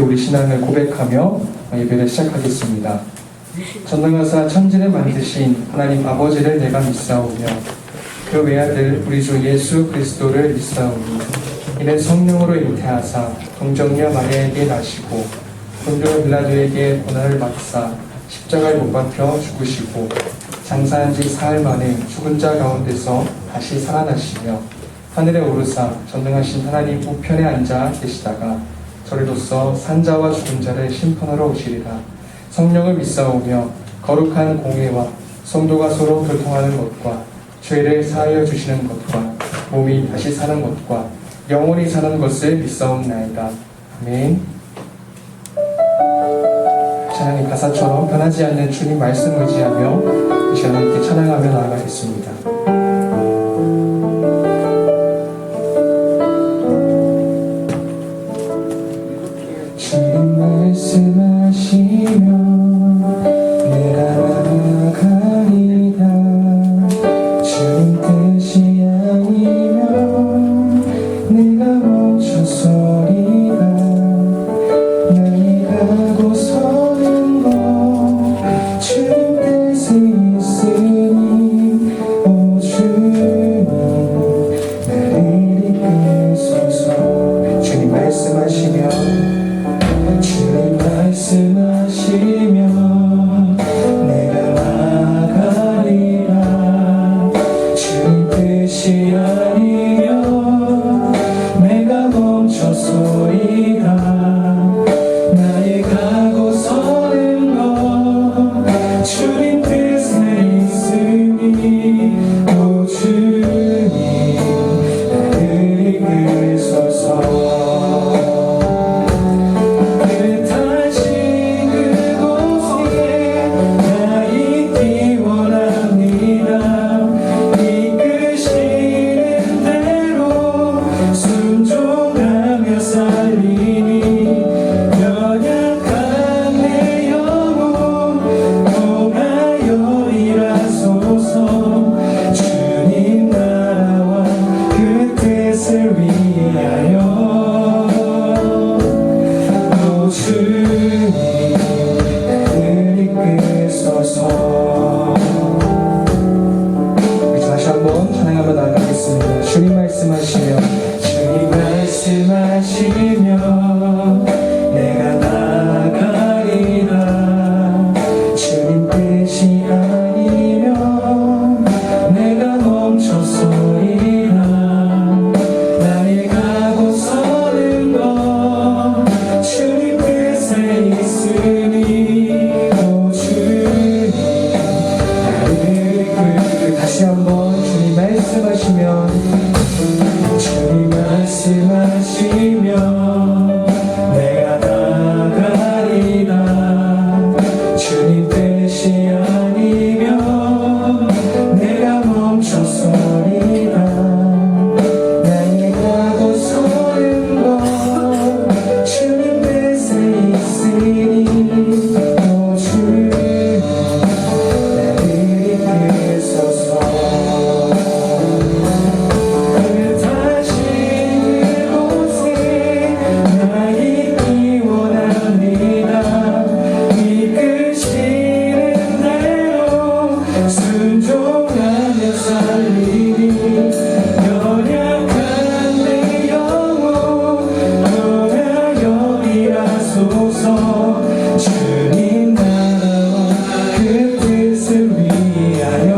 함께 우리 신앙을 고백하며 예배를 시작하겠습니다. 전능하사 천지를 만드신 하나님 아버지를 내가 믿사오며 그 외아들 우리 주 예수 그리스도를 믿사오니 이는 성령으로 잉태하사 동정녀 마리아에게 나시고 본교 빌라도에게 고난을 받사 십자가에 못 박혀 죽으시고 장사한 지 사흘 만에 죽은 자 가운데서 다시 살아나시며 하늘에 오르사 전능하신 하나님 우편에 앉아 계시다가 저리로서 산자와 죽은 자를 심판하러 오시리라. 성령을 믿사오며 거룩한 공회와 성도가 서로 교통하는 것과 죄를 사하여 주시는 것과 몸이 다시 사는 것과 영원히 사는 것을 믿사옵나이다. 아멘. 찬양의 가사처럼 변하지 않는 주님 말씀 의지하며 이 시간 함께 찬양하며 나아가겠습니다. 주님 말씀하시며 내가 나아가리라. 주님 뜻이 아니면 내가 멈춰서리라. 나의 가고 서는 것 주님 뜻에 있으니 오 주님 나를 이끄소서. 주님 말씀하시며 주님 말씀하시며 내가 나아가리라. 주님 뜻이 아니면 내가 멈춰서리라. 나의 가고 서는 것 주님 뜻에 있으니 오 주님 나를 이끄소서. 주님 말씀하시며 주님 말씀하시며 내가 나아가리라. 주님 뜻이 아니면 내가 멈춰서리라. 나의 가고 서는 것 주님 뜻에 있으니 오 주님 나를 다시 한번 주님 말씀하시며 주님 말씀하시며 내가 나아가리라. 주님 뜻이 아니면 내가 멈춰서리라. 나의 가고 서는 것 주님 뜻에 있으니 오 주님 나를 이끄소서. 주님 나라와 그 뜻을 위하여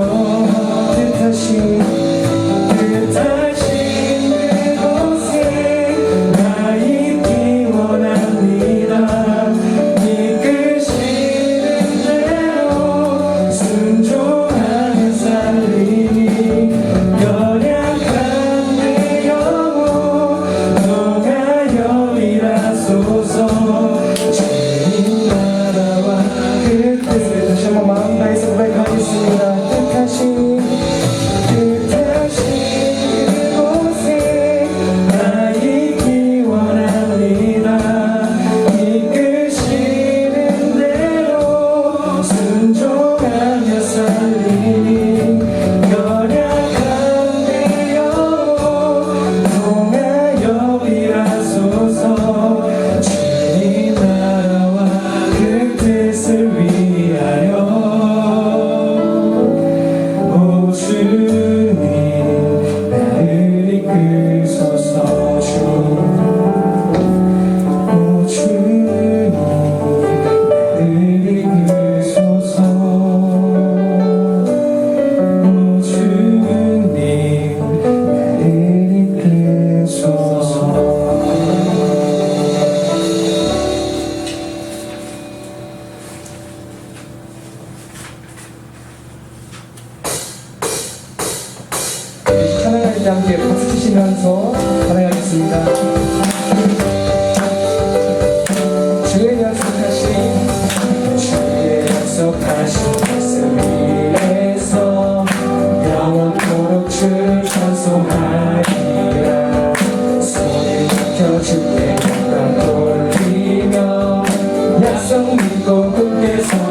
뜻하신 그곳에 나 있기 원합니다. 이끄시는 대로 순종하며 살리니 연약한 내 영혼 너가 여리라소서. 주님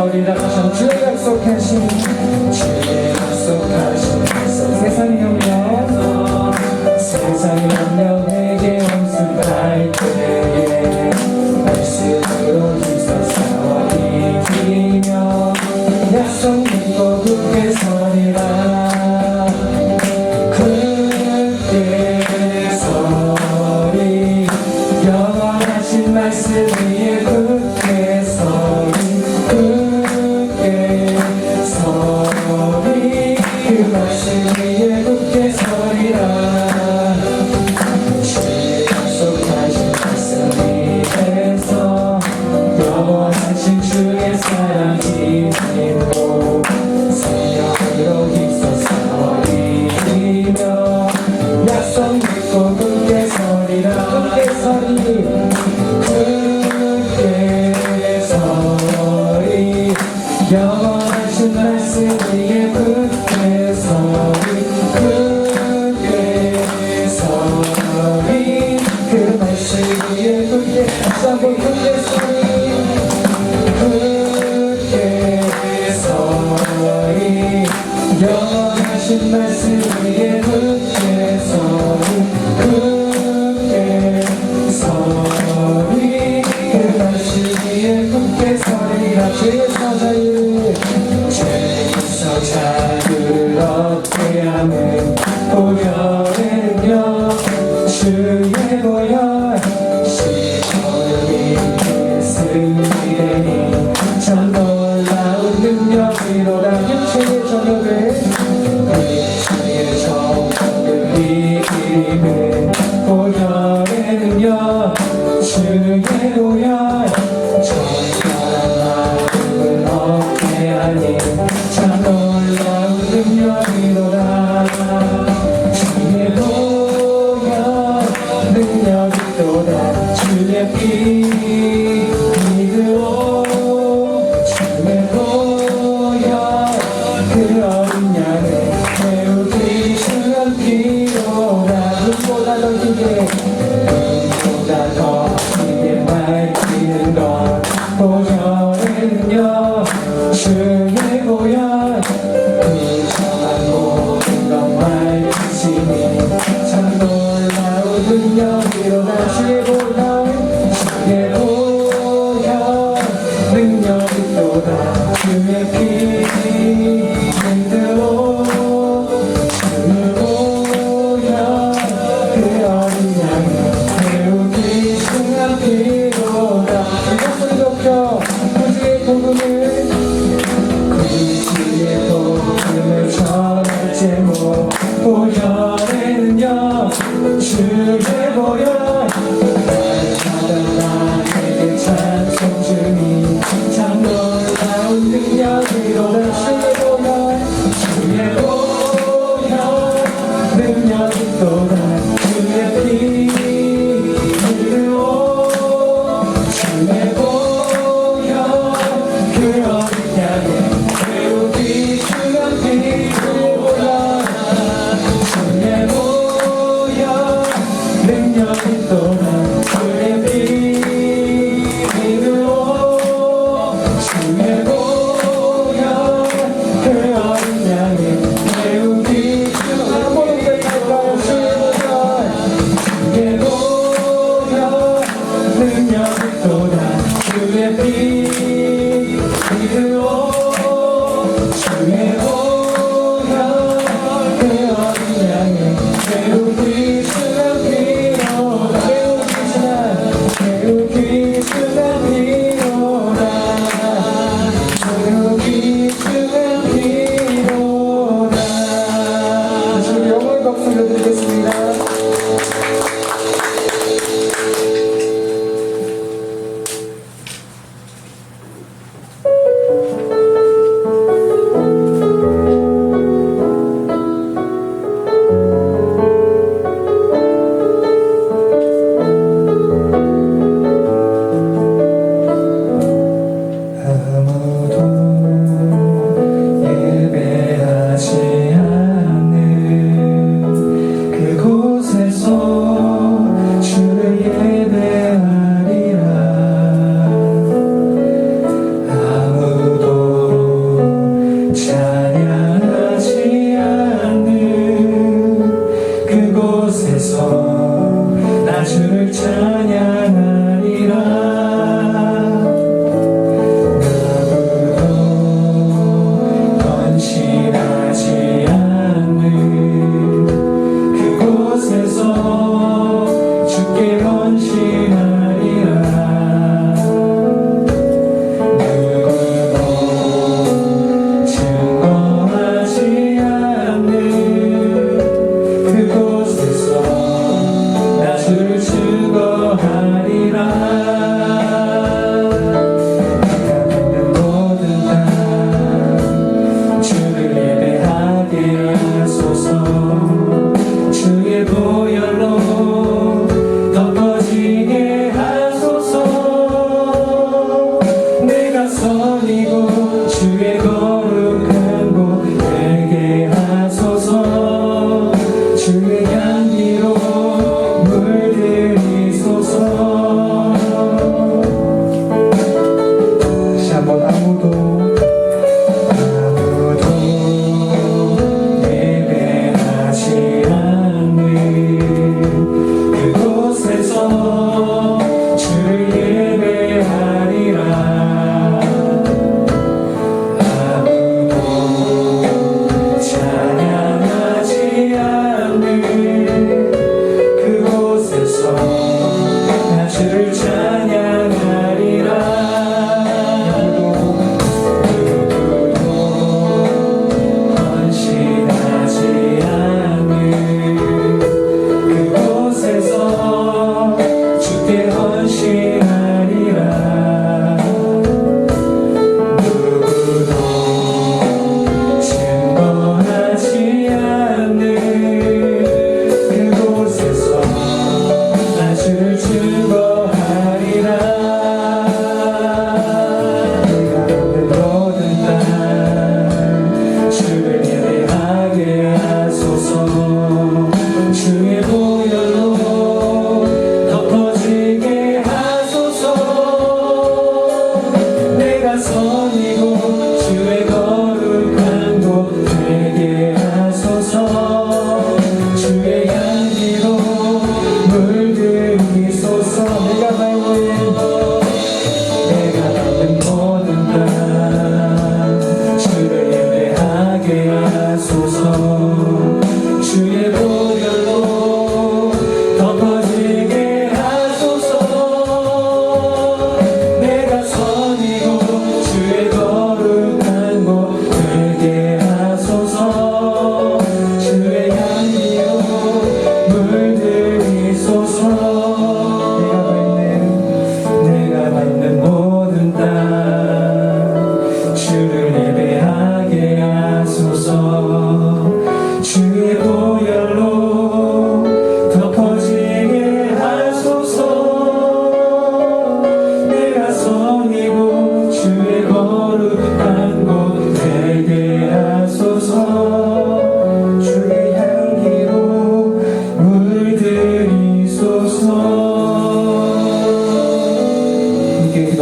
서리라. 참 주의 약속하신 말씀. 세상이 운명에게 온순할 때에 말씀으로 힘써 싸워 이기며 약속 믿고 굳게 서리라. 굳게 서리 영원하신 말씀 위에 굳게 서리. 굳게 서리 그 말씀 위에 굳게 서리라. 주의 약속하신 말씀 위에서 영원하신 주의 사랑 힘입고 성령으로 힘써 싸워 이기며 약속 믿고 굳게 서리라. 굳게 서리. 굳게 서리 영원하신 말씀 위에 굳게 서리. 굳게 서리 그 말씀 위에 굳게 다시 한번 굳게 서리. 굳게 서리 영원하신 말씀 위에 굳게 서리. 굳게 서리 그 말씀 위에 굳게 서리라. 주의 사자를 죄에서 자유를 얻게 하는 보혈은요 주의 보혈 시험을 이기는 승리되니 참 놀라운 능력이로다. 육체의 정욕을 육체의 정욕을 이기는 보혈은요 주의 보혈 정결한 마음을 얻게 하니 참 놀라운 능력이로다. 주의 보혈 능력이로다. 주의 피 믿으오. 주의 보혈 그 어린 양을 태우기 중한 피로다. 눈보다 더 기게 눈보다 더 기게 밝히는 것 보혈은요 주의 보혈 부정한 모든 것 밝히시니 참 놀라운 능력이로다. 주의 보혈 주의 보혈 능력이로다. 주의 피 믿으오. 주의 보혈 그 어린 양을 태우기 중한 피로다. 이것을 높여 구주의 복음을 구주의 복음을 전할 제목 보혈에는요 주의 보혈 날마다 나에게 찬송 주니 참 놀라운 능력이로다. 주의 보혈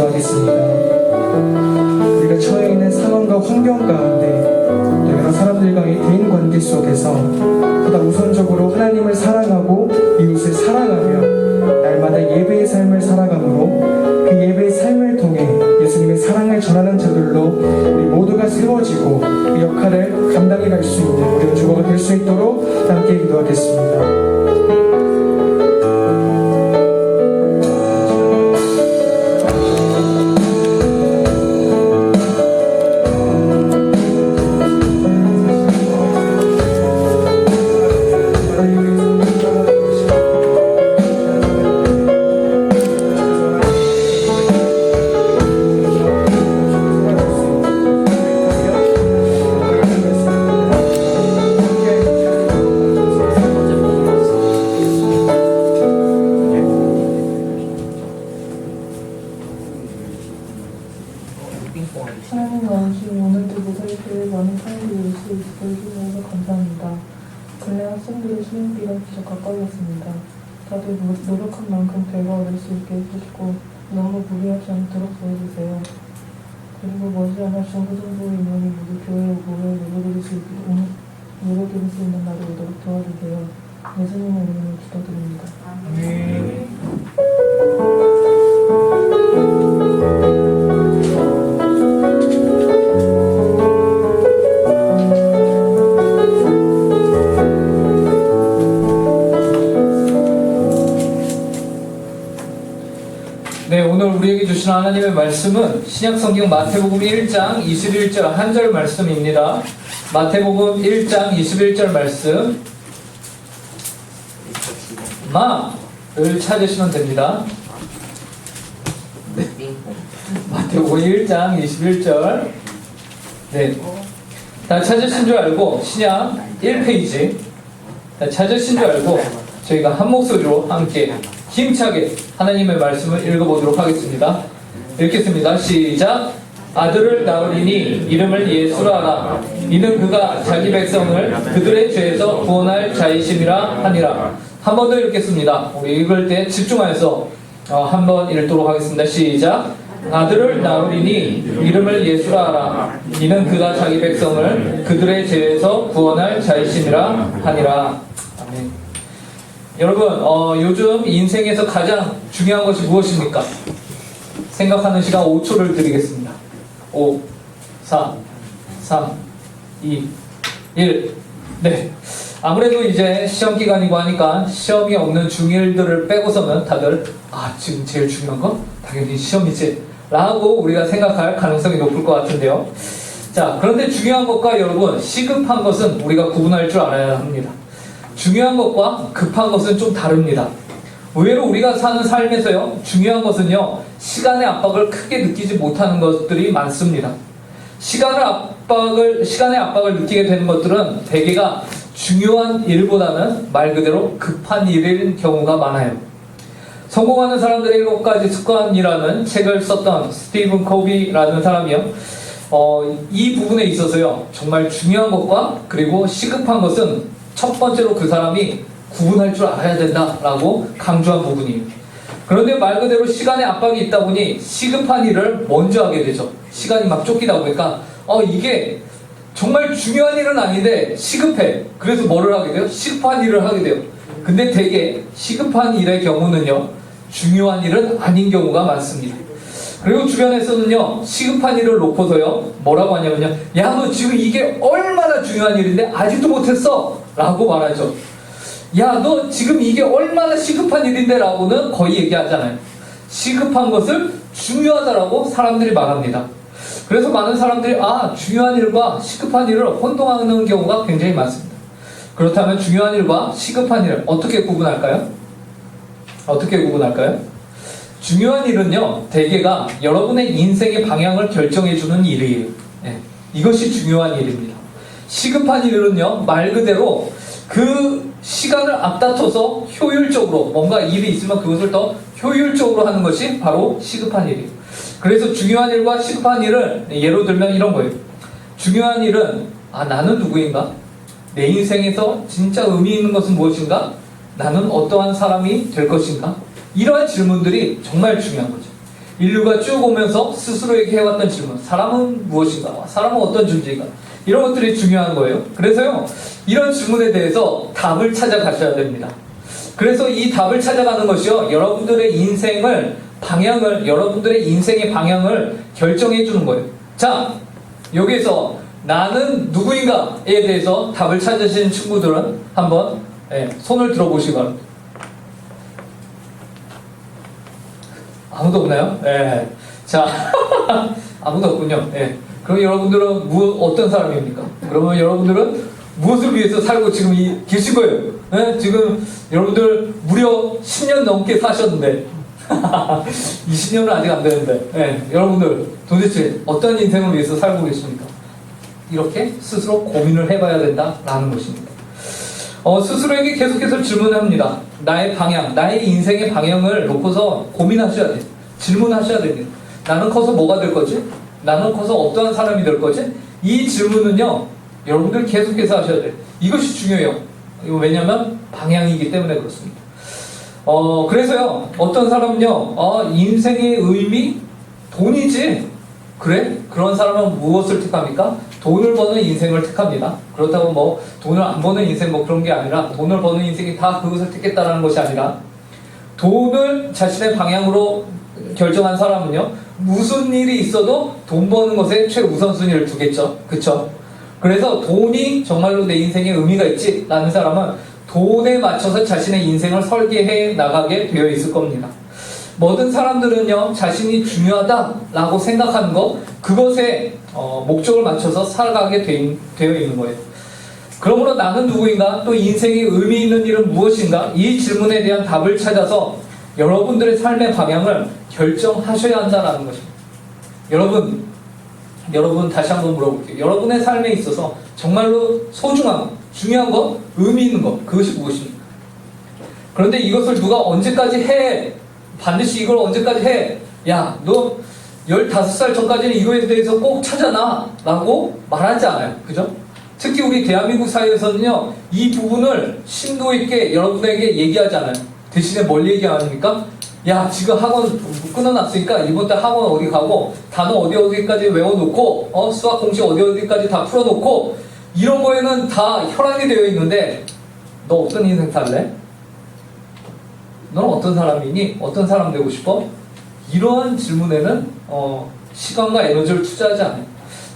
기도하겠습니다. 우리가 처해 있는 상황과 환경 가운데 또 여러 사람들과의 대인 관계 속에서 보다 우선적으로 하나님을 사랑하고 이웃을 사랑하며 날마다 예배의 삶을 살아가므로 그 예배의 삶을 통해 예수님의 사랑을 전하는 자들로 우리 모두가 세워지고 그 역할을 감당해 갈 수 있는 우리 주거가 될 수 있도록 함께 기도하겠습니다. 하나님 아버지, 오늘도 모자이크에 많은 사람들이 올 수 있게 해주셔서 감사합니다. 근래 학생들의 수능비가 계속 가까워졌습니다. 다들 노력한 만큼 결과 얻을 수 있게 해주시고 너무 무리하지 않도록 도와주세요. 그리고 머지않아 중고등부 인원이 모두 교회에 오고 예배드릴 수 있는 날이 오도록 도와주세요. 예수님의 이름으로 기도드립니다. 네, 오늘 우리에게 주신 하나님의 말씀은 신약성경 마태복음 1장 21절 한 절 말씀입니다. 마태복음 1장 21절 말씀 마를 찾으시면 됩니다. 네. 마태복음 1장 21절 네, 다 찾으신 줄 알고 신약 1페이지 다 찾으신 줄 알고 저희가 한 목소리로 함께 힘차게 하나님의 말씀을 읽어보도록 하겠습니다. 읽겠습니다. 시작. 아들을 낳으리니 이름을 예수라 하라. 이는 그가 자기 백성을 그들의 죄에서 구원할 자이심이라 하니라. 한 번 더 읽겠습니다. 우리 읽을 때 집중해서 한 번 읽도록 하겠습니다. 시작. 아들을 낳으리니 이름을 예수라 하라. 이는 그가 자기 백성을 그들의 죄에서 구원할 자이심이라 하니라. 아멘. 여러분, 요즘 인생에서 가장 중요한 것이 무엇입니까? 생각하는 시간 5초를 드리겠습니다. 5, 4, 3, 2, 1. 네. 아무래도 이제 시험 기간이고 하니까 시험이 없는 중1들을 빼고서는 다들 지금 제일 중요한 건 당연히 시험이지 라고 우리가 생각할 가능성이 높을 것 같은데요. 자, 그런데 중요한 것과 여러분 시급한 것은 우리가 구분할 줄 알아야 합니다. 중요한 것과 급한 것은 좀 다릅니다. 의외로 우리가 사는 삶에서요, 중요한 것은요, 시간의 압박을 크게 느끼지 못하는 것들이 많습니다. 시간의 압박을 느끼게 되는 것들은 대개가 중요한 일보다는 말 그대로 급한 일인 경우가 많아요. 성공하는 사람들의 7가지 습관이라는 책을 썼던 스티븐 코비라는 사람이요, 이 부분에 있어서요, 정말 중요한 것과 그리고 시급한 것은 첫 번째로 그 사람이 구분할 줄 알아야 된다라고 강조한 부분이에요. 그런데 말 그대로 시간의 압박이 있다 보니 시급한 일을 먼저 하게 되죠. 시간이 막 쫓기다 보니까 이게 정말 중요한 일은 아닌데 시급해. 그래서 뭐를 하게 돼요? 시급한 일을 하게 돼요. 근데 되게 시급한 일의 경우는요, 중요한 일은 아닌 경우가 많습니다. 그리고 주변에서는요, 시급한 일을 놓고서요, 뭐라고 하냐면요, 야, 너 지금 이게 얼마나 중요한 일인데 아직도 못했어 라고 말하죠. 야, 너 지금 이게 얼마나 시급한 일인데 라고는 거의 얘기하잖아요. 시급한 것을 중요하다라고 사람들이 말합니다. 그래서 많은 사람들이 중요한 일과 시급한 일을 혼동하는 경우가 굉장히 많습니다. 그렇다면 중요한 일과 시급한 일을 어떻게 구분할까요? 중요한 일은요, 대개가 여러분의 인생의 방향을 결정해주는 일이에요. 네, 이것이 중요한 일입니다. 시급한 일은요, 말 그대로 그 시간을 앞다퉈서 효율적으로 뭔가 일이 있으면 그것을 더 효율적으로 하는 것이 바로 시급한 일이에요. 그래서 중요한 일과 시급한 일을 예로 들면 이런 거예요. 중요한 일은 나는 누구인가? 내 인생에서 진짜 의미 있는 것은 무엇인가? 나는 어떠한 사람이 될 것인가? 이러한 질문들이 정말 중요한 거죠. 인류가 쭉 오면서 스스로에게 해왔던 질문. 사람은 무엇인가? 사람은 어떤 존재인가? 이런 것들이 중요한 거예요. 그래서요, 이런 질문에 대해서 답을 찾아가셔야 됩니다. 그래서 이 답을 찾아가는 것이요, 여러분들의 인생의 방향을 결정해 주는 거예요. 자, 여기에서 나는 누구인가에 대해서 답을 찾으신 친구들은 한번 손을 들어보시기 바랍니다. 아무도 없나요? 자, 아무도 없군요. 그럼 여러분들은 어떤 사람입니까? 그러면 여러분들은 무엇을 위해서 살고 지금 계신 거예요? 지금 여러분들 무려 10년 넘게 사셨는데 20년은 아직 안 되는데 여러분들 도대체 어떤 인생을 위해서 살고 계십니까? 이렇게 스스로 고민을 해봐야 된다라는 것입니다. 스스로에게 계속해서 질문합니다. 나의 방향, 나의 인생의 방향을 놓고서 고민하셔야 돼요. 질문하셔야 됩니다. 나는 커서 뭐가 될 거지? 나는 커서 어떠한 사람이 될 거지? 이 질문은요, 여러분들 계속해서 하셔야 돼요. 이것이 중요해요. 왜냐하면 방향이기 때문에 그렇습니다. 그래서요, 어떤 사람은요, 인생의 의미? 돈이지? 그래? 그런 사람은 무엇을 택합니까? 돈을 버는 인생을 택합니다. 그렇다고 뭐 돈을 안 버는 인생 뭐 그런 게 아니라, 돈을 버는 인생이 다 그것을 택했다라는 것이 아니라, 돈을 자신의 방향으로 결정한 사람은요, 무슨 일이 있어도 돈 버는 것에 최우선순위를 두겠죠. 그쵸? 그래서 돈이 정말로 내 인생에 의미가 있지? 라는 사람은 돈에 맞춰서 자신의 인생을 설계해 나가게 되어 있을 겁니다. 모든 사람들은요, 자신이 중요하다라고 생각하는 것, 그것에 목적을 맞춰서 살아가게 되어 있는 거예요. 그러므로 나는 누구인가? 또 인생의 의미 있는 일은 무엇인가? 이 질문에 대한 답을 찾아서 여러분들의 삶의 방향을 결정하셔야 한다는 것입니다. 여러분 다시 한번 물어볼게요. 여러분의 삶에 있어서 정말로 소중한, 중요한 것, 의미 있는 것, 그것이 무엇입니까? 그런데 이것을 누가 언제까지 해? 반드시 이걸 언제까지 해? 야, 너 15살 전까지는 이거에 대해서 꼭 찾아놔 라고 말하지 않아요. 그죠? 특히 우리 대한민국 사회에서는요, 이 부분을 심도 있게 여러분에게 얘기하지 않아요. 대신에 뭘 얘기합니까? 야, 지금 학원 끊어놨으니까 이번 달 학원 어디 가고, 단어 어디까지 외워놓고, 수학 공식 어디까지 다 풀어놓고, 이런 거에는 다 혈안이 되어 있는데, 너 어떤 인생 살래? 너는 어떤 사람이니? 어떤 사람 되고 싶어? 이러한 질문에는 시간과 에너지를 투자하지 않아요.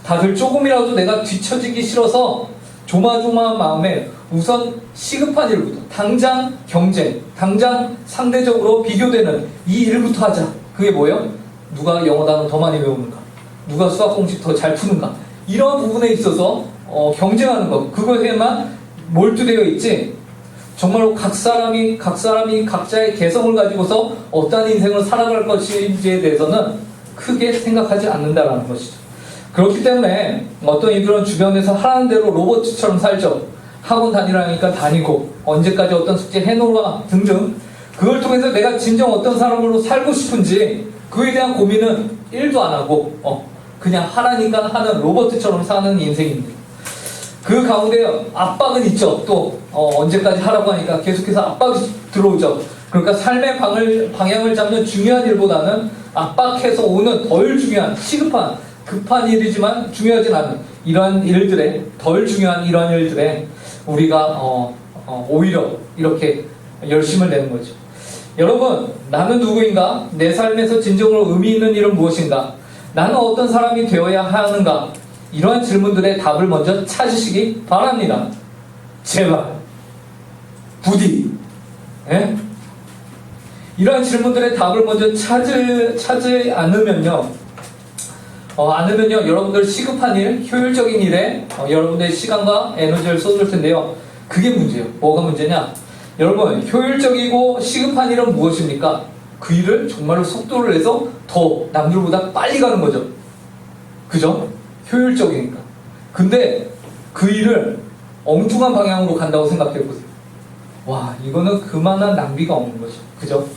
다들 조금이라도 내가 뒤처지기 싫어서 조마조마한 마음에 우선 시급한 일부터, 당장 경쟁, 당장 상대적으로 비교되는 이 일부터 하자. 그게 뭐예요? 누가 영어 단어 더 많이 외우는가? 누가 수학 공식 더 잘 푸는가? 이런 부분에 있어서 경쟁하는 것, 그것에만 몰두되어 있지, 정말로 각 사람이 각자의 개성을 가지고서 어떠한 인생을 살아갈 것인지에 대해서는 크게 생각하지 않는다라는 것이죠. 그렇기 때문에 어떤 이들은 주변에서 하라는 대로 로봇처럼 살죠. 학원 다니라니까 다니고, 언제까지 어떤 숙제 해놓으라 등등, 그걸 통해서 내가 진정 어떤 사람으로 살고 싶은지 그에 대한 고민은 1도 안 하고 그냥 하라니까 하는 로봇처럼 사는 인생입니다. 그 가운데 압박은 있죠. 또 언제까지 하라고 하니까 계속해서 압박이 들어오죠. 그러니까 삶의 방향을 잡는 중요한 일보다는 압박해서 오는 덜 중요한, 시급한, 급한 일이지만 중요하진 않은 이러한 일들에, 덜 중요한 이러한 일들에 우리가 오히려 이렇게 열심을 내는 거죠. 여러분, 나는 누구인가? 내 삶에서 진정으로 의미 있는 일은 무엇인가? 나는 어떤 사람이 되어야 하는가? 이러한 질문들의 답을 먼저 찾으시기 바랍니다. 제발. 부디. 이러한 질문들의 답을 먼저 찾지 않으면요, 여러분들 시급한 일, 효율적인 일에 여러분들의 시간과 에너지를 쏟을 텐데요. 그게 문제예요. 뭐가 문제냐? 여러분, 효율적이고 시급한 일은 무엇입니까? 그 일을 정말로 속도를 내서 더 남들보다 빨리 가는 거죠. 그죠? 효율적이니까. 근데 그 일을 엉뚱한 방향으로 간다고 생각해보세요. 와, 이거는 그만한 낭비가 없는 거죠. 그죠?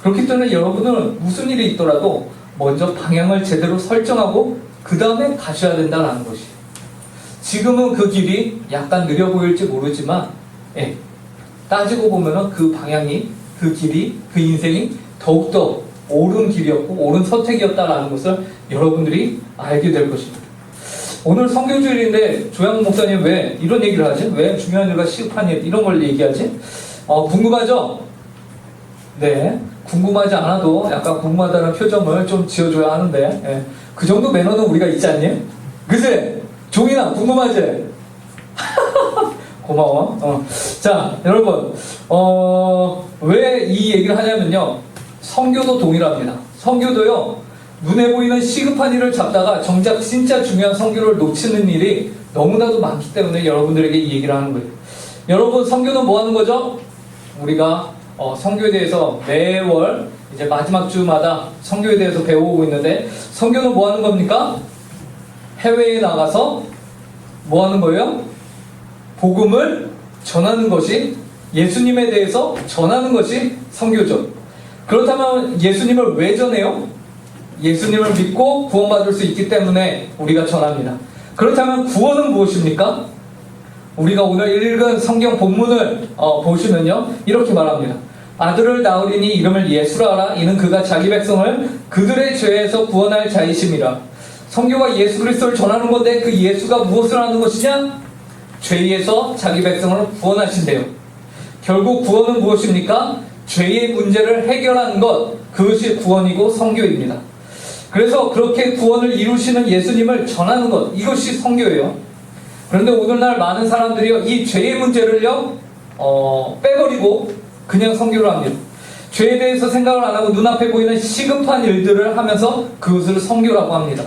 그렇기 때문에 여러분은 무슨 일이 있더라도 먼저 방향을 제대로 설정하고 그 다음에 가셔야 된다는 것이에요. 지금은 그 길이 약간 느려 보일지 모르지만 따지고 보면은 그 방향이, 그 길이, 그 인생이 더욱더 옳은 길이었고 옳은 선택이었다라는 것을 여러분들이 알게 될 것입니다. 오늘 선교주일인데 조양 목사님 왜 이런 얘기를 하지? 왜 중요한 일과 시급한 일 이런 걸 얘기하지? 궁금하죠? 네, 궁금하지 않아도 약간 궁금하다는 표정을 좀 지어줘야 하는데 예, 그 정도 매너는 우리가 있지 않니? 그치? 종이나 궁금하지? 고마워. 자, 여러분 왜 이 얘기를 하냐면요, 선교도 동일합니다. 선교도요, 눈에 보이는 시급한 일을 잡다가 정작 진짜 중요한 선교를 놓치는 일이 너무나도 많기 때문에 여러분들에게 이 얘기를 하는 거예요. 여러분, 선교는 뭐 하는 거죠? 우리가 선교에 대해서 매월 이제 마지막 주마다 선교에 대해서 배워오고 있는데, 선교는 뭐 하는 겁니까? 해외에 나가서 뭐 하는 거예요? 복음을 전하는 것이, 예수님에 대해서 전하는 것이 선교죠. 그렇다면 예수님을 왜 전해요? 예수님을 믿고 구원받을 수 있기 때문에 우리가 전합니다. 그렇다면 구원은 무엇입니까? 우리가 오늘 읽은 성경 본문을 보시면요, 이렇게 말합니다. 아들을 낳으리니 이름을 예수라 하라. 이는 그가 자기 백성을 그들의 죄에서 구원할 자이심이라. 선교가 예수 그리스도를 전하는 건데, 그 예수가 무엇을 하는 것이냐? 죄에서 자기 백성을 구원하신대요. 결국 구원은 무엇입니까? 죄의 문제를 해결하는 것, 그것이 구원이고 선교입니다. 그래서 그렇게 구원을 이루시는 예수님을 전하는 것, 이것이 선교예요. 그런데 오늘날 많은 사람들이요, 이 죄의 문제를요 빼버리고 그냥 선교를 합니다. 죄에 대해서 생각을 안 하고 눈앞에 보이는 시급한 일들을 하면서 그것을 선교라고 합니다.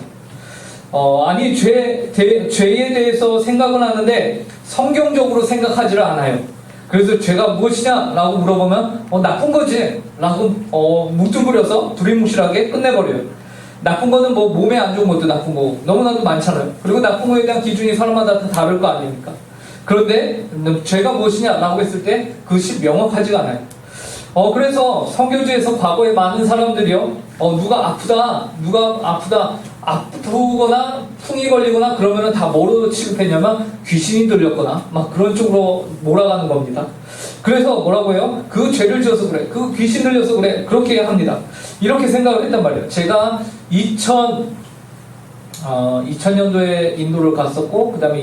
아니, 죄에 대해서 생각은 하는데 성경적으로 생각하지를 않아요. 그래서 죄가 무엇이냐? 라고 물어보면 나쁜 거지 라고 뭉뚱그려서 두리뭉실하게 끝내버려요. 나쁜 거는 뭐 몸에 안 좋은 것도 나쁜 거고 너무나도 많잖아요. 그리고 나쁜 거에 대한 기준이 사람마다 다 다를 거 아닙니까? 그런데 죄가 무엇이냐? 라고 했을 때 그것이 명확하지가 않아요. 그래서 선교지에서 과거에 많은 사람들이요, 누가 아프거나 풍이 걸리거나 그러면은 다 뭐로 취급했냐면 귀신이 들렸거나 막 그런 쪽으로 몰아가는 겁니다. 그래서 뭐라고 해요? 그 죄를 지어서 그래, 그 귀신 들려서 그래, 그렇게 합니다. 이렇게 생각을 했단 말이에요. 제가 2000년도에 인도를 갔었고, 그 다음에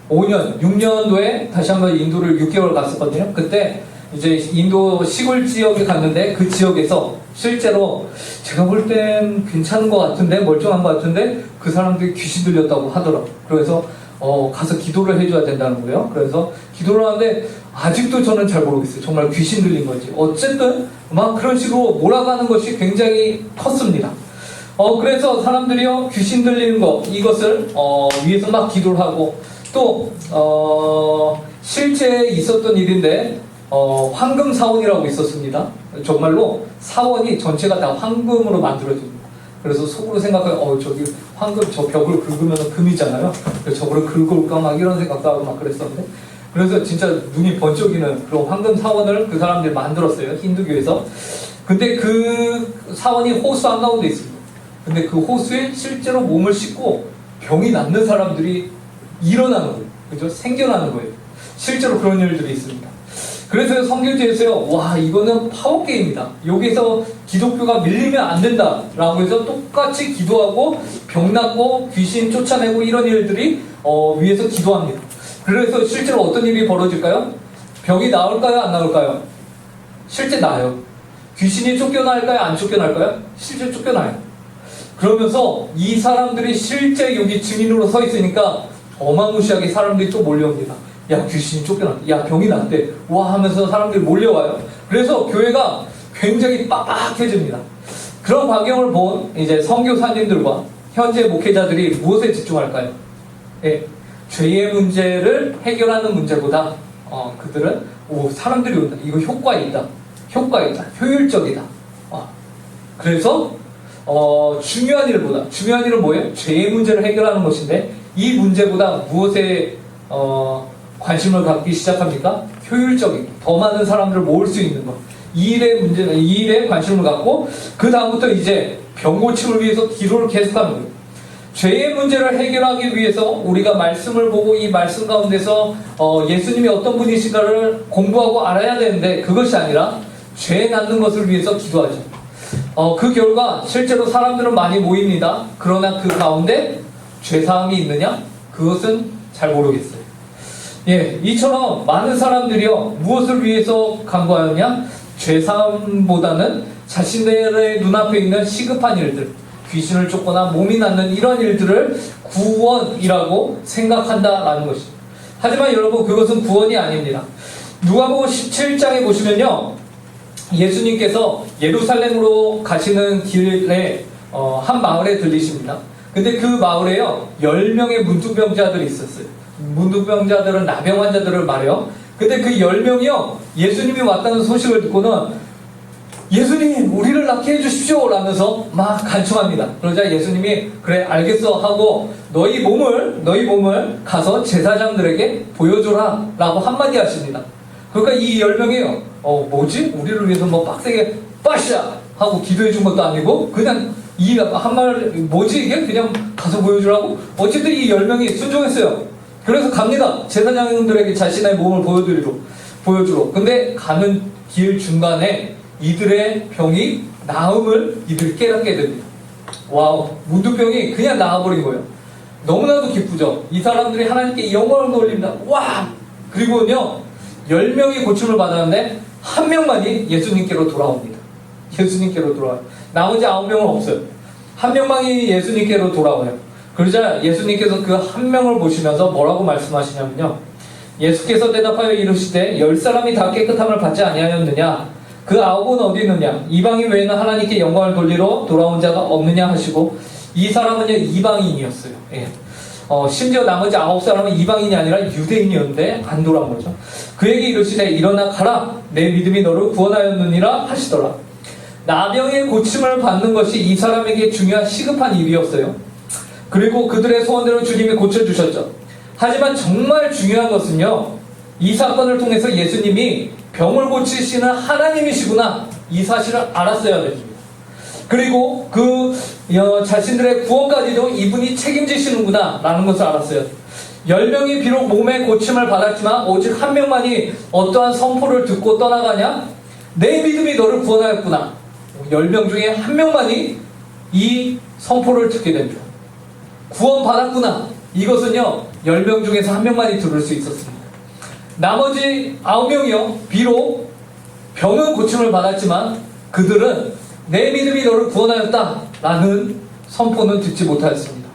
2005년, 6년도에 다시 한번 인도를 6개월 갔었거든요. 그때 이제 인도 시골 지역에 갔는데, 그 지역에서 실제로 제가 볼 땐 괜찮은 것 같은데, 멀쩡한 것 같은데, 그 사람들이 귀신 들렸다고 하더라고요. 그래서 가서 기도를 해줘야 된다는 거예요. 그래서 기도를 하는데 아직도 저는 잘 모르겠어요. 정말 귀신 들린 건지. 어쨌든 막 그런 식으로 몰아가는 것이 굉장히 컸습니다. 그래서 사람들이요, 귀신 들리는 거, 이것을 위해서 막 기도를 하고, 또 실제 있었던 일인데, 황금 사원이라고 있었습니다. 정말로 사원이 전체가 다 황금으로 만들어집니다. 그래서 속으로 생각하면 저기 황금, 저 벽을 긁으면 금이잖아요. 그래서 저거를 긁을까 막 이런 생각도 하고 막 그랬었는데, 그래서 진짜 눈이 번쩍이는 그런 황금 사원을 그 사람들이 만들었어요, 힌두교에서. 근데 그 사원이 호수 한가운데 있습니다. 근데 그 호수에 실제로 몸을 씻고 병이 낫는 사람들이 일어나는 거예요. 그죠? 생겨나는 거예요. 실제로 그런 일들이 있습니다. 그래서 선교지에서요, 와, 이거는 파워게임이다. 여기서 기독교가 밀리면 안 된다 라고 해서 똑같이 기도하고 병 낫고 귀신 쫓아내고 이런 일들이 위에서 기도합니다. 그래서 실제로 어떤 일이 벌어질까요? 병이 나을까요? 안 나을까요? 실제 나요. 귀신이 쫓겨날까요? 안 쫓겨날까요? 실제 쫓겨나요. 그러면서 이 사람들이 실제 여기 증인으로 서 있으니까 어마무시하게 사람들이 또 몰려옵니다. 야, 귀신이 쫓겨났대. 야, 병이 났대. 와 하면서 사람들이 몰려와요. 그래서 교회가 굉장히 빡빡해집니다. 그런 광경을 본 이제 선교사님들과 현재 목회자들이 무엇에 집중할까요? 예, 죄의 문제를 해결하는 문제보다 그들은 사람들이 온다. 이거 효과 있다. 효율적이다. 그래서 중요한 일은 뭐예요? 죄의 문제를 해결하는 것인데, 이 문제보다 무엇에 관심을 갖기 시작합니까? 효율적인, 더 많은 사람들을 모을 수 있는 것. 이 일에 관심을 갖고, 그 다음부터 이제 병 고침을 위해서 기도를 계속하는 거예요. 죄의 문제를 해결하기 위해서 우리가 말씀을 보고 이 말씀 가운데서 예수님이 어떤 분이신가를 공부하고 알아야 되는데, 그것이 아니라 죄 낫는 것을 위해서 기도하죠. 그 결과 실제로 사람들은 많이 모입니다. 그러나 그 가운데 죄사함이 있느냐? 그것은 잘 모르겠어요. 예, 이처럼 많은 사람들이요, 무엇을 위해서 간구하였냐? 죄사함보다는 자신들의 눈앞에 있는 시급한 일들, 귀신을 쫓거나 몸이 낫는 이런 일들을 구원이라고 생각한다라는 것이죠. 하지만 여러분, 그것은 구원이 아닙니다. 누가복음 17장에 보시면요, 예수님께서 예루살렘으로 가시는 길에 한 마을에 들리십니다. 근데 그 마을에요, 10명의 문둥병자들이 있었어요. 문둥병자들은 나병 환자들을 말해요. 근데 그 10명이요, 예수님이 왔다는 소식을 듣고는 예수님, 우리를 낫게 해주십시오 라면서 막 간청합니다. 그러자 예수님이 그래 알겠어 하고 너희 몸을 가서 제사장들에게 보여줘라 라고 한마디 하십니다. 그러니까 이 10명이요, 뭐지? 우리를 위해서 뭐 빡세게 빠샤 하고 기도해 준 것도 아니고 그냥 이 한 말 뭐지 이게? 그냥 가서 보여주라고? 어쨌든 이 10명이 순종했어요. 그래서 갑니다. 제사장들에게 자신의 몸을 보여주러. 근데 가는 길 중간에 이들의 병이 나음을 이들이 깨닫게 됩니다. 와우, 문둥병이 그냥 나아버린 거예요. 너무나도 기쁘죠. 이 사람들이 하나님께 영광을 돌립니다. 와! 그리고는요, 10명이 고침을 받았는데 한 명만이 예수님께로 돌아옵니다. 예수님께로 돌아와요. 나머지 9명은 없어요. 한 명만이 예수님께로 돌아와요. 그러자 예수님께서 그 한 명을 보시면서 뭐라고 말씀하시냐면요, 예수께서 대답하여 이르시되 10사람이 다 깨끗함을 받지 아니하였느냐? 그 9은 어디 있느냐? 이방인 외에는 하나님께 영광을 돌리러 돌아온 자가 없느냐 하시고, 이 사람은요 이방인이었어요. 예. 심지어 나머지 9사람은 이방인이 아니라 유대인이었는데 안 돌아온 거죠. 그에게 이르시되 일어나 가라, 내 믿음이 너를 구원하였느니라 하시더라. 나병의 고침을 받는 것이 이 사람에게 중요한 시급한 일이었어요. 그리고 그들의 소원대로 주님이 고쳐주셨죠. 하지만 정말 중요한 것은요, 이 사건을 통해서 예수님이 병을 고치시는 하나님이시구나, 이 사실을 알았어야 됩니다. 그리고 자신들의 구원까지도 이분이 책임지시는구나 라는 것을 알았어요. 10명이 비록 몸에 고침을 받았지만 오직 한 명만이 어떠한 선포를 듣고 떠나가냐? 내 믿음이 너를 구원하였구나. 10명 중에 한 명만이 이 선포를 듣게 됩니다. 구원받았구나. 이것은요, 10명 중에서 한 명만이 들을 수 있었습니다. 나머지 9명이요, 비록 병은 고침을 받았지만 그들은 내 믿음이 너를 구원하였다 라는 선포는 듣지 못하였습니다.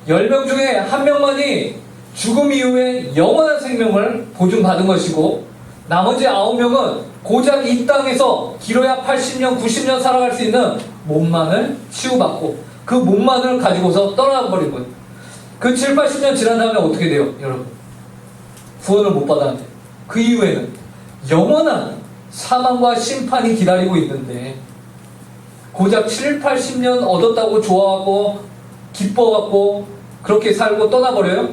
10명 중에 한 명만이 죽음 이후에 영원한 생명을 보증받은 것이고, 나머지 9명은 고작 이 땅에서 길어야 80년, 90년 살아갈 수 있는 몸만을 치유받고 그 몸만을 가지고서 떠나버린 거예요. 그 7, 80년 지난 다음에 어떻게 돼요, 여러분? 구원을 못 받았는데 그 이후에는 영원한 사망과 심판이 기다리고 있는데, 고작 7, 80년 얻었다고 좋아하고 기뻐갖고 그렇게 살고 떠나버려요?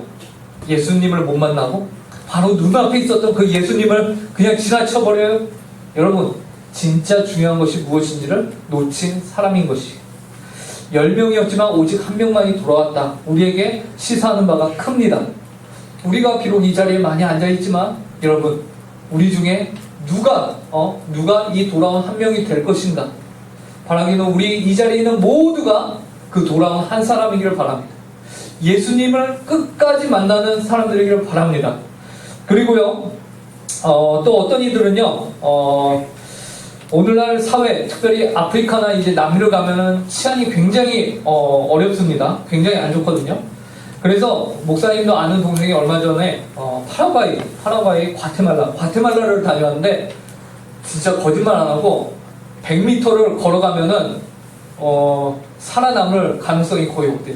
예수님을 못 만나고 바로 눈앞에 있었던 그 예수님을 그냥 지나쳐버려요? 여러분, 진짜 중요한 것이 무엇인지를 놓친 사람인 것이, 10명이었지만 오직 한 명만이 돌아왔다. 우리에게 시사하는 바가 큽니다. 우리가 비록 이 자리에 많이 앉아있지만 여러분, 우리 중에 누가 이 돌아온 한 명이 될 것인가? 바라기는 우리 이 자리에 있는 모두가 그 돌아온 한 사람이기를 바랍니다. 예수님을 끝까지 만나는 사람들이기를 바랍니다. 그리고요, 또 어떤 이들은요, 오늘날 사회, 특별히 아프리카나 이제 남미를 가면은 치안이 굉장히 어렵습니다. 굉장히 안 좋거든요. 그래서 목사님도 아는 동생이 얼마 전에 파라과이, 과테말라를 다녀왔는데, 진짜 거짓말 안 하고 100m를 걸어가면은 살아남을 가능성이 거의 없대요.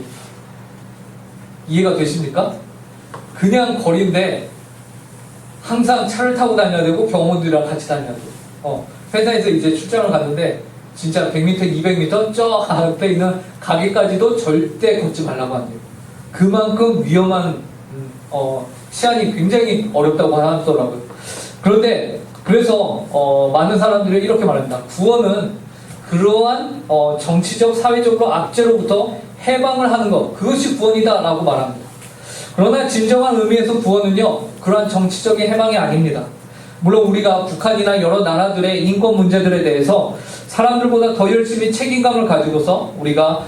이해가 되십니까? 그냥 거리인데 항상 차를 타고 다녀야 되고 병원들이랑 같이 다녀야 돼요. 회사에서 이제 출장을 갔는데 진짜 100m, 200m 저 앞에 있는 가게까지도 절대 걷지 말라고 한대요. 그만큼 위험한 치안이 굉장히 어렵다고 하더라고요. 그런데 그래서 많은 사람들이 이렇게 말합니다. 구원은 그러한 정치적, 사회적으로 압제로부터 해방을 하는 것, 그것이 구원이다 라고 말합니다. 그러나 진정한 의미에서 구원은요, 그러한 정치적인 해방이 아닙니다. 물론 우리가 북한이나 여러 나라들의 인권 문제들에 대해서 사람들보다 더 열심히 책임감을 가지고서 우리가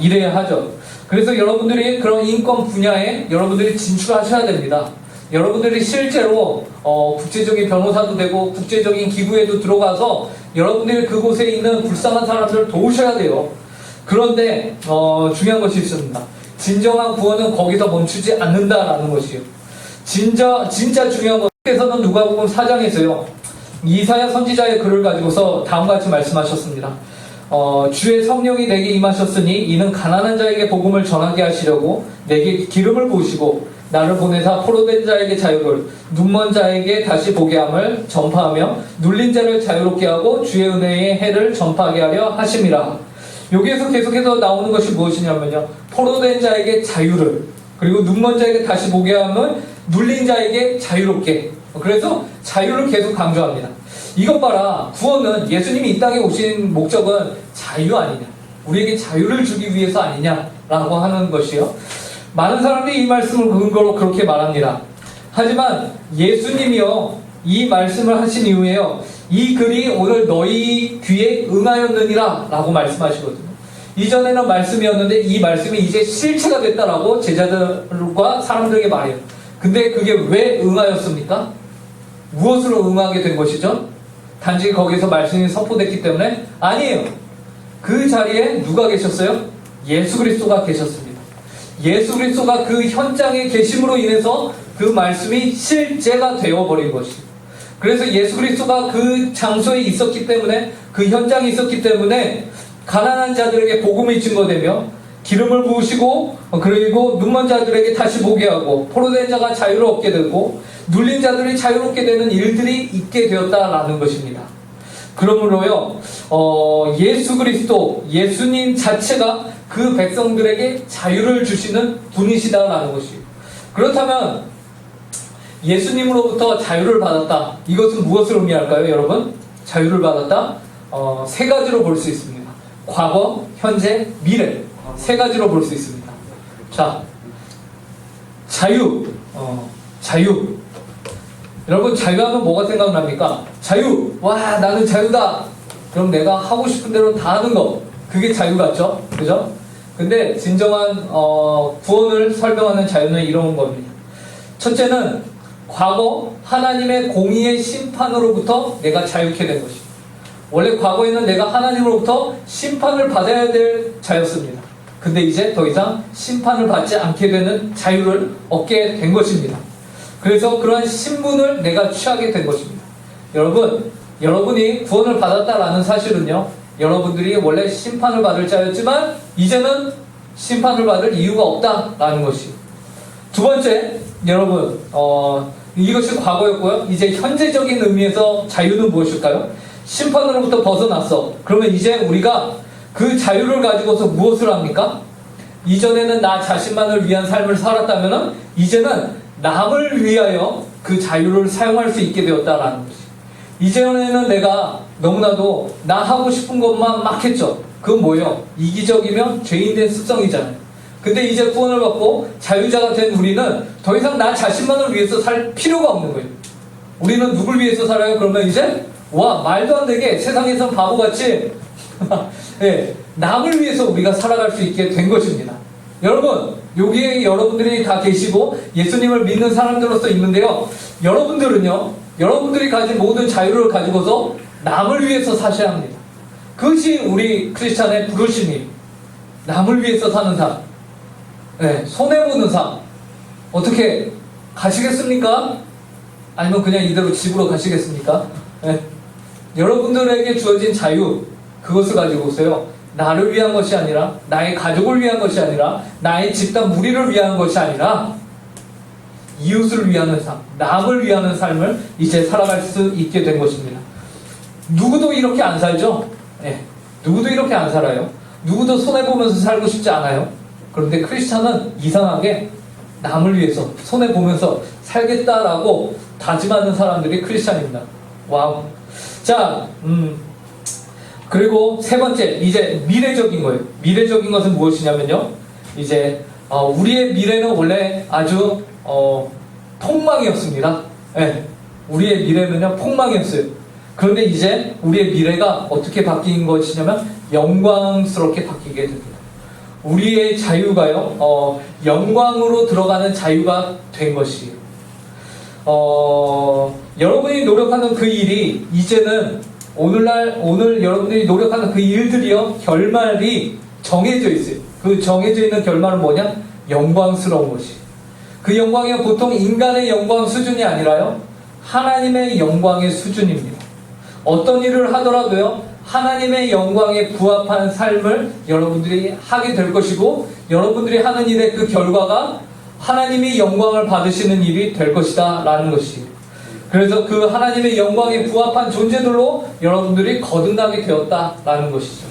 일해야 하죠. 그래서 여러분들이 그런 인권 분야에 여러분들이 진출하셔야 됩니다. 여러분들이 실제로 국제적인 변호사도 되고 국제적인 기구에도 들어가서 여러분들이 그곳에 있는 불쌍한 사람들을 도우셔야 돼요. 그런데 중요한 것이 있습니다. 진정한 구원은 거기서 멈추지 않는다라는 것이요. 진짜 중요한 것께서는 누가복음 4장에서요. 이사야 선지자의 글을 가지고서 다음과 같이 말씀하셨습니다. 주의 성령이 내게 임하셨으니 이는 가난한 자에게 복음을 전하게 하시려고 내게 기름을 부으시고 나를 보내사 포로된 자에게 자유를, 눈먼 자에게 다시 보게 함을 전파하며 눌린 자를 자유롭게 하고 주의 은혜의 해를 전파하게 하려 하심이라. 여기에서 계속해서 나오는 것이 무엇이냐면요, 포로된 자에게 자유를, 그리고 눈먼 자에게 다시 보게 하면 눌린 자에게 자유롭게. 그래서 자유를 계속 강조합니다. 이것 봐라, 구원은 예수님이 이 땅에 오신 목적은 자유 아니냐, 우리에게 자유를 주기 위해서 아니냐라고 하는 것이요. 많은 사람들이 이 말씀을 근거로 그렇게 말합니다. 하지만 예수님이요, 이 말씀을 하신 이후에요, 이 글이 오늘 너희 귀에 응하였느니라 라고 말씀하시거든요. 이전에는 말씀이었는데 이 말씀이 이제 실체가 됐다라고 제자들과 사람들에게 말해요. 근데 그게 왜 응하였습니까? 무엇으로 응하게 된 것이죠? 단지 거기서 말씀이 선포됐기 때문에? 아니에요. 그 자리에 누가 계셨어요? 예수 그리스도가 계셨습니다. 예수 그리스도가 그 현장에 계심으로 인해서 그 말씀이 실제가 되어버린 것이에요. 그래서 예수 그리스도가 그 장소에 있었기 때문에, 그 현장에 있었기 때문에 가난한 자들에게 복음이 증거되며 기름을 부으시고, 그리고 눈먼 자들에게 다시 보게 하고 포로된 자가 자유를 얻게 되고 눌린 자들이 자유롭게 되는 일들이 있게 되었다라는 것입니다. 그러므로요, 예수 그리스도, 예수님 자체가 그 백성들에게 자유를 주시는 분이시다라는 것이에요. 그렇다면 예수님으로부터 자유를 받았다, 이것은 무엇을 의미할까요, 여러분? 자유를 받았다? 세 가지로 볼 수 있습니다. 과거, 현재, 미래. 세 가지로 볼 수 있습니다. 자, 자유. 여러분, 자유하면 뭐가 생각납니까? 자유! 와, 나는 자유다! 그럼 내가 하고 싶은 대로 다 하는 거. 그게 자유 같죠? 그죠? 근데 진정한 구원을 설명하는 자유는 이런 겁니다. 첫째는 과거 하나님의 공의의 심판으로부터 내가 자유케 된 것입니다. 원래 과거에는 내가 하나님으로부터 심판을 받아야 될 자였습니다. 근데 이제 더 이상 심판을 받지 않게 되는 자유를 얻게 된 것입니다. 그래서 그러한 신분을 내가 취하게 된 것입니다. 여러분이 구원을 받았다라는 사실은요, 여러분들이 원래 심판을 받을 자였지만 이제는 심판을 받을 이유가 없다라는 것이에요. 두 번째, 여러분, 이것이 과거였고요. 이제 현재적인 의미에서 자유는 무엇일까요? 심판으로부터 벗어났어. 그러면 이제 우리가 그 자유를 가지고서 무엇을 합니까? 이전에는 나 자신만을 위한 삶을 살았다면 이제는 남을 위하여 그 자유를 사용할 수 있게 되었다라는 것이. 이전에는 내가 너무나도 나 하고 싶은 것만 막 했죠. 그건 뭐예요? 이기적이면 죄인된 습성이잖아요. 근데 이제 구원을 받고 자유자가 된 우리는 더 이상 나 자신만을 위해서 살 필요가 없는 거예요. 우리는 누굴 위해서 살아요? 그러면 이제 말도 안 되게 세상에선 바보같이 네, 남을 위해서 우리가 살아갈 수 있게 된 것입니다. 여러분, 여기에 여러분들이 다 계시고 예수님을 믿는 사람들로서 있는데요, 여러분들이 가진 모든 자유를 가지고서 남을 위해서 사셔야 합니다. 그것이 우리 크리스찬의 부르심이에요. 남을 위해서 사는 삶, 네, 손해보는 삶. 어떻게 가시겠습니까? 아니면 그냥 이대로 집으로 가시겠습니까? 네. 여러분들에게 주어진 자유, 그것을 가지고서요, 나를 위한 것이 아니라, 나의 가족을 위한 것이 아니라, 나의 집단 무리를 위한 것이 아니라 이웃을 위하는 삶, 남을 위하는 삶을 이제 살아갈 수 있게 된 것입니다. 누구도 이렇게 안 살죠? 네. 누구도 이렇게 안 살아요. 누구도 손해보면서 살고 싶지 않아요. 그런데 크리스찬은 이상하게 남을 위해서 손해보면서 살겠다라고 다짐하는 사람들이 크리스찬입니다. 와우. 자, 그리고 세 번째, 이제 미래적인 거예요. 미래적인 것은 무엇이냐면요, 이제 우리의 미래는 원래 아주 폭망이었습니다. 네. 우리의 미래는요, 폭망이었어요. 그런데 이제 우리의 미래가 어떻게 바뀐 것이냐면 영광스럽게 바뀌게 됩니다. 우리의 자유가요, 영광으로 들어가는 자유가 된 것이에요. 여러분이 노력하는 그 일이 이제는 오늘 여러분들이 노력하는 그 일들이요, 결말이 정해져 있어요. 그 정해져 있는 결말은 뭐냐? 영광스러운 것이. 그 영광이 보통 인간의 영광 수준이 아니라요, 하나님의 영광의 수준입니다. 어떤 일을 하더라도요, 하나님의 영광에 부합한 삶을 여러분들이 하게 될 것이고, 여러분들이 하는 일의 그 결과가 하나님이 영광을 받으시는 일이 될 것이다 라는 것이에요. 그래서 그 하나님의 영광에 부합한 존재들로 여러분들이 거듭나게 되었다라는 것이죠.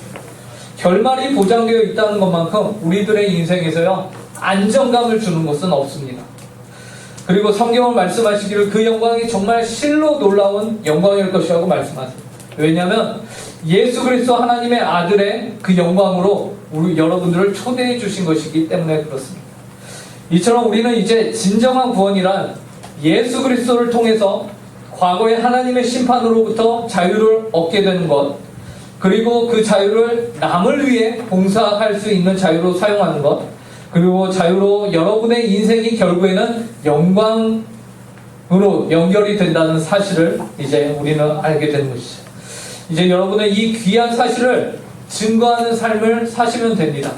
결말이 보장되어 있다는 것만큼 우리들의 인생에서요, 안정감을 주는 것은 없습니다. 그리고 성경은 말씀하시기를 그 영광이 정말 실로 놀라운 영광일 것이라고 말씀하세요. 왜냐하면 예수 그리스도 하나님의 아들의 그 영광으로 우리 여러분들을 초대해 주신 것이기 때문에 그렇습니다. 이처럼 우리는 이제 진정한 구원이란 예수 그리스도를 통해서 과거의 하나님의 심판으로부터 자유를 얻게 되는 것, 그리고 그 자유를 남을 위해 봉사할 수 있는 자유로 사용하는 것, 그리고 자유로 여러분의 인생이 결국에는 영광으로 연결이 된다는 사실을 이제 우리는 알게 되는 것이죠. 이제 여러분은 이 귀한 사실을 증거하는 삶을 사시면 됩니다.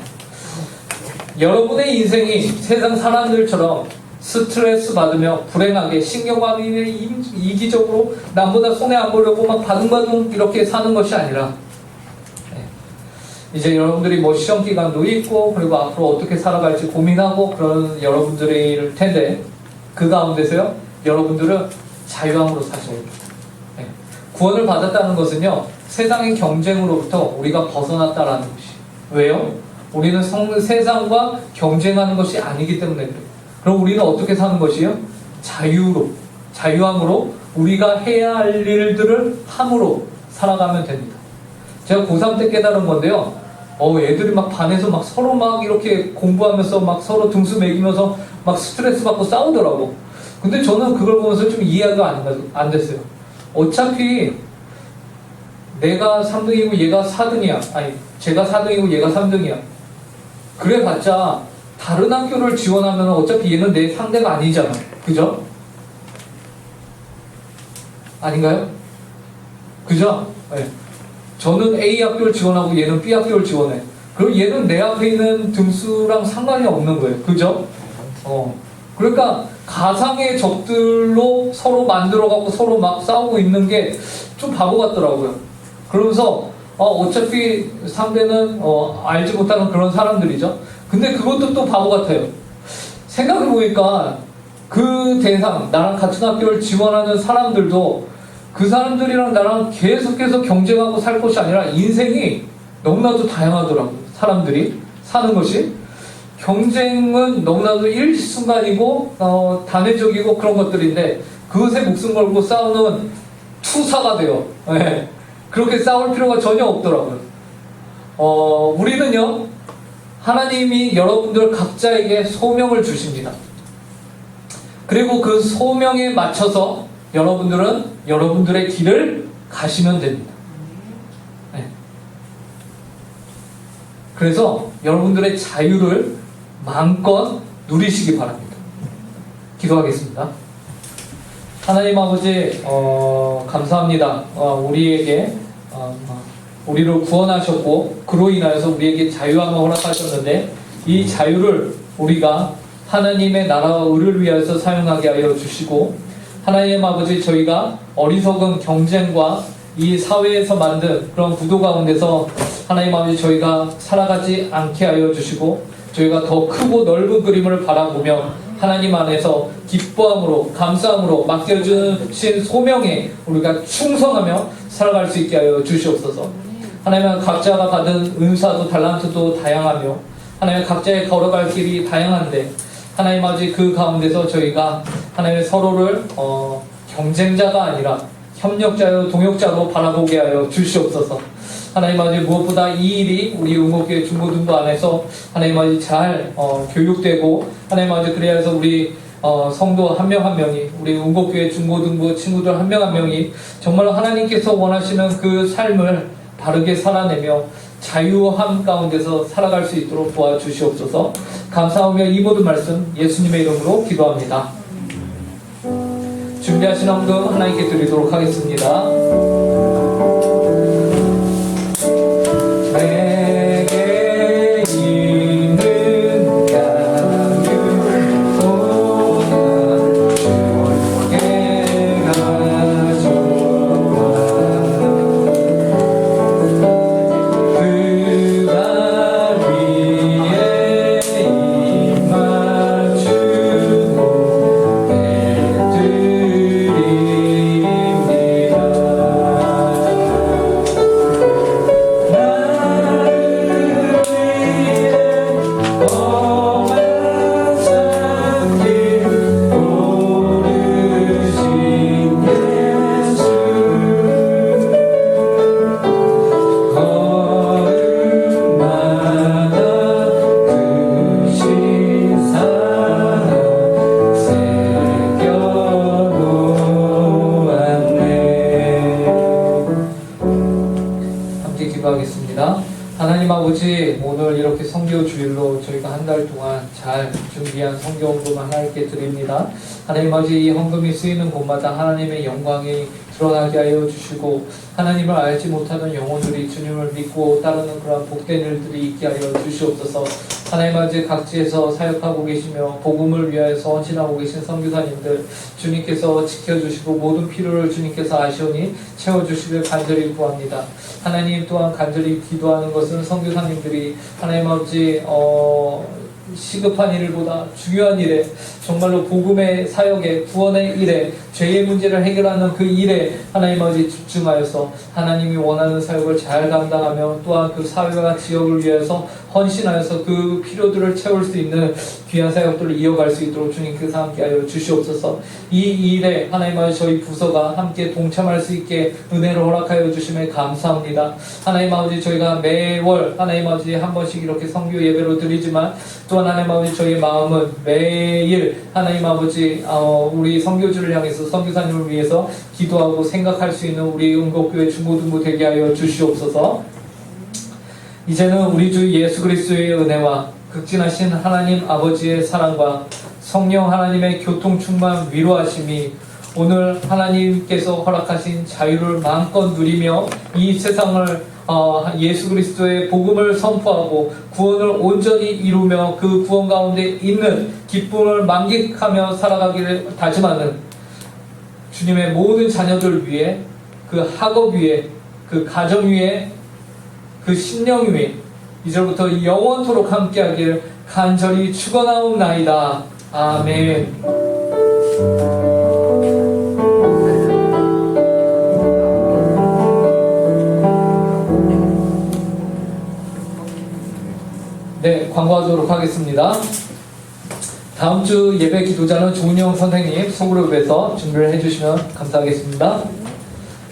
여러분의 인생이 세상 사람들처럼 스트레스 받으며 불행하게 신경과이 이기적으로 남보다 손해 안 보려고 막 바둥바둥 이렇게 사는 것이 아니라, 이제 여러분들이 뭐 시험 기간도 있고 그리고 앞으로 어떻게 살아갈지 고민하고 그런 여러분들일 텐데, 그 가운데서요, 여러분들은 자유함으로 사셔야 됩니다. 구원을 받았다는 것은요, 세상의 경쟁으로부터 우리가 벗어났다라는 것이. 왜요? 우리는 세상과 경쟁하는 것이 아니기 때문에 그래요. 그럼 우리는 어떻게 사는 것이요? 자유함으로 우리가 해야 할 일들을 함으로 살아가면 됩니다. 제가 고3 때 깨달은 건데요, 애들이 막 반에서 막 서로 막 이렇게 공부하면서 막 서로 등수 매기면서 막 스트레스 받고 싸우더라고. 근데 저는 그걸 보면서 좀 이해가 안 됐어요. 어차피 내가 3등이고 얘가 4등이야. 아니, 제가 4등이고 얘가 3등이야. 그래봤자 다른 학교를 지원하면 어차피 얘는 내 상대가 아니잖아. 그죠? 아닌가요? 그죠? 네. 저는 A 학교를 지원하고 얘는 B 학교를 지원해. 그리고 얘는 내 앞에 있는 등수랑 상관이 없는 거예요. 그죠? 그러니까 가상의 적들로 서로 만들어갖고 서로 막 싸우고 있는 게 좀 바보 같더라고요. 그러면서 어차피 상대는 알지 못하는 그런 사람들이죠. 근데 그것도 또 바보 같아요. 생각해보니까 그 대상, 나랑 같은 학교를 지원하는 사람들도 그 사람들이랑 나랑 계속해서 경쟁하고 살 것이 아니라 인생이 너무나도 다양하더라고요. 사람들이 사는 것이. 경쟁은 너무나도 일순간이고 단회적이고 그런 것들인데, 그것에 목숨 걸고 싸우는 투사가 돼요. 네. 그렇게 싸울 필요가 전혀 없더라고요. 우리는요, 하나님이 여러분들 각자에게 소명을 주십니다. 그리고 그 소명에 맞춰서 여러분들은 여러분들의 길을 가시면 됩니다. 네. 그래서 여러분들의 자유를 마음껏 누리시기 바랍니다. 기도하겠습니다. 하나님 아버지, 감사합니다. 우리에게 우리를 구원하셨고 그로 인하여서 우리에게 자유함을 허락하셨는데, 이 자유를 우리가 하나님의 나라와 의를 위하여서 사용하게 하여 주시고, 하나님 아버지, 저희가 어리석은 경쟁과 이 사회에서 만든 그런 구도 가운데서 하나님 아버지, 저희가 살아가지 않게 하여 주시고, 저희가 더 크고 넓은 그림을 바라보며 하나님 안에서 기뻐함으로 감사함으로 맡겨주신 소명에 우리가 충성하며 살아갈 수 있게 하여 주시옵소서. 하나님, 각자가 받은 은사도 달란트도 다양하며 하나님 각자의 걸어갈 길이 다양한데, 하나님 아버지, 그 가운데서 저희가 하나님의 서로를 경쟁자가 아니라 협력자요 동역자로 바라보게 하여 주시옵소서. 하나님 아버지, 무엇보다 이 일이 우리 응목교회 중고등부 안에서 하나님 아버지 잘 교육되고, 하나님 아버지 그래야 해서 우리 성도 한 명 한 명이, 우리 운곡교회 중고등부 친구들 한 명 한 명이 정말로 하나님께서 원하시는 그 삶을 바르게 살아내며 자유함 가운데서 살아갈 수 있도록 도와주시옵소서. 감사하며 이 모든 말씀 예수님의 이름으로 기도합니다. 준비하신 헌금 하나님께 드리도록 하겠습니다. 내게 있는 양육보다 주께 가져와 그 발 위에 입 맞추고 드립니다. 나를 위해 험한 산길 오르신 예수 걸음마다 크신 사랑 새겨놓았네. 함께 기도하겠습니다. 하나님 아버지, 오늘 이렇게 성교 주일로 저희가 한 달 동안 잘 준비한 성교 헌금 하나님께 드립니다. 하나님 아버지, 이 헌금이 쓰이는 곳마다 하나님의 영광이 드러나게 하여 주시고 하나님을 알지 못하는 영혼들이 주님을 믿고 따르는 그러한 복된 일들이 있게 하여 주시옵소서. 하나님 아버지, 각지에서 사역하고 계시며 복음을 위하여서 헌신하고 계신 선교사님들 주님께서 지켜주시고 모든 필요를 주님께서 아시오니 채워주시길 간절히 구합니다. 하나님 또한 간절히 기도하는 것은 선교사님들이 하나님 아버지 시급한 일보다 중요한 일에, 정말로 복음의 사역에, 구원의 일에, 죄의 문제를 해결하는 그 일에 하나님 아버지 집중하여서 하나님이 원하는 사역을 잘 감당하며 또한 그 사회와 지역을 위해서 헌신하여서 그 필요들을 채울 수 있는 귀한 사역들을 이어갈 수 있도록 주님께서 함께하여 주시옵소서. 이 일에 하나님 아버지 저희 부서가 함께 동참할 수 있게 은혜를 허락하여 주심에 감사합니다. 하나님 아버지, 저희가 매월 하나님 아버지 한 번씩 이렇게 성교 예배로 드리지만 또한 하나님 아버지 저희의 마음은 매일 하나님 아버지 우리 선교주를 향해서 선교사님을 위해서 기도하고 생각할 수 있는 우리 운곡교회 중고등부 되게 하여 주시옵소서. 이제는 우리 주 예수 그리스도의 은혜와 극진하신 하나님 아버지의 사랑과 성령 하나님의 교통충만 위로하심이 오늘 하나님께서 허락하신 자유를 마음껏 누리며 이 세상을 예수 그리스도의 복음을 선포하고 구원을 온전히 이루며 그 구원 가운데 있는 기쁨을 만끽하며 살아가기를 다짐하는 주님의 모든 자녀들 위해, 그 학업 위에, 그 가정 위에, 그 신령 위에 이제부터 영원토록 함께하길 간절히 축원하옵나이다. 아멘. 네, 광고하도록 하겠습니다. 다음 주 예배 기도자는 조은영 선생님 소그룹에서 준비를 해주시면 감사하겠습니다.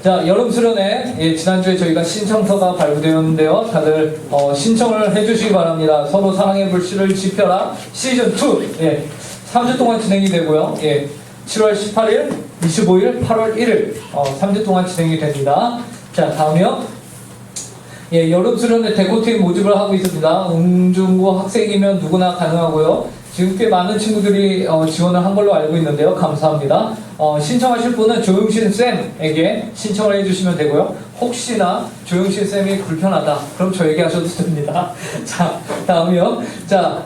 자, 여름 수련회, 지난주에 저희가 신청서가 발부되었는데요. 다들 신청을 해주시기 바랍니다. 서로 사랑의 불씨를 지펴라 시즌2 3주 동안 진행이 되고요. 7월 18일, 25일, 8월 1일 3주 동안 진행이 됩니다. 자, 다음이요. 여름 수련회 대구팀 모집을 하고 있습니다. 웅중고 학생이면 누구나 가능하고요. 지금 꽤 많은 친구들이 지원을 한 걸로 알고 있는데요. 감사합니다. 신청하실 분은 조용신 쌤에게 신청을 해주시면 되고요. 혹시나 조용신 쌤이 불편하다, 그럼 저에게 하셔도 됩니다. 자, 다음이요. 자,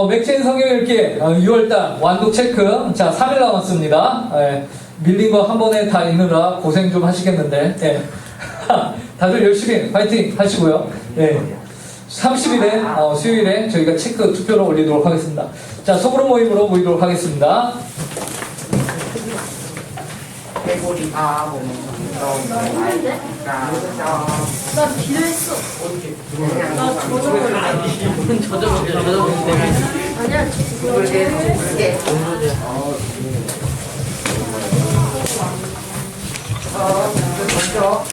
맥체인 성경 읽기 6월달 완독 체크. 자, 3일 남았습니다. 밀린 거 한 번에 다 읽느라 고생 좀 하시겠는데. 다들 열심히 파이팅 하시고요. 30일에 수요일에 저희가 체크 투표를 올리도록 하겠습니다. 자, 소그룹 모임으로 모이도록 하겠습니다. 나 비료했어. 나 저저먹 아니야.